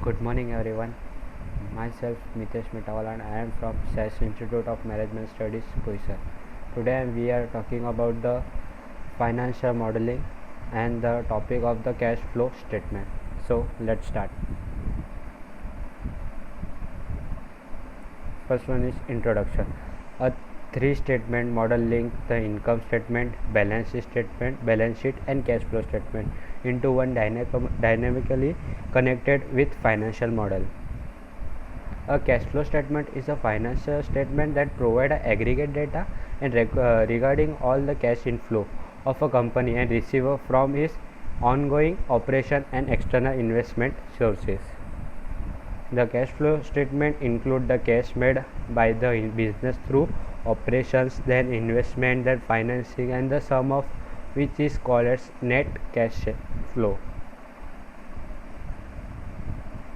Good morning, everyone. Myself Mitesh Mitawal and I am from SAS Institute of Management Studies, Boisar. Today we are talking about the financial modeling and the topic of the cash flow statement. So let's start. First one is introduction. A three statement model link the income statement, balance sheet and cash flow statement into one dynamically connected with financial model. A cash flow statement is a financial statement that provides aggregate data and regarding all the cash inflow of a company and receiver from its ongoing operation and external investment sources. The cash flow statement include the cash made by the business through operations, then investment, then financing, and the sum of which is called as net cash flow.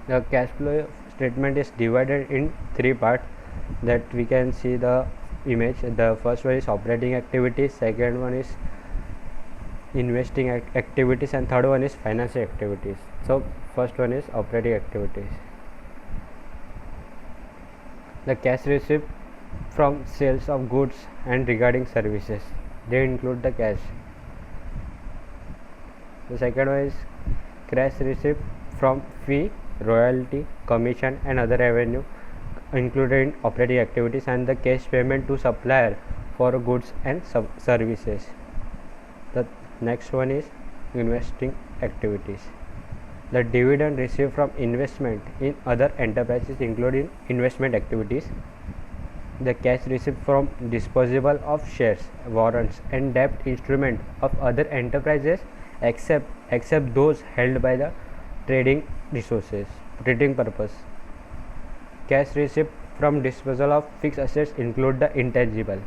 The cash flow statement is divided in three parts that we can see the image. The first one is operating activities, second one is investing activities, and third one is financing activities. So first one is operating activities. The cash received from sales of goods and regarding services, they include the cash. The second one is cash received from fee, royalty, commission and other revenue included in operating activities, and the cash payment to supplier for goods and services. The next one is investing activities. The dividend received from investment in other enterprises including investment activities. The cash received from disposal of shares, warrants and debt instrument of other enterprises except those held by the trading purpose. Cash received from disposal of fixed assets include the intangible.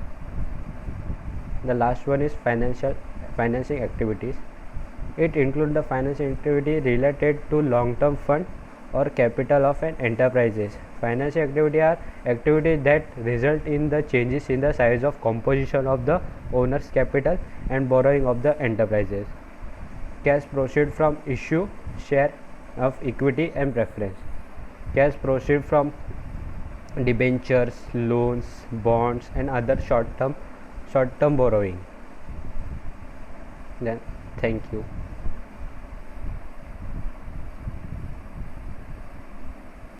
The last one is financing activities. It includes the financing activity related to long-term fund or capital of an enterprises. Financing activity are activities that result in the changes in the size of composition of the owner's capital and borrowing of the enterprises. Cash proceed from issue share of equity and preference. Cash proceed from debentures, loans, bonds and other short-term borrowing. Then thank you.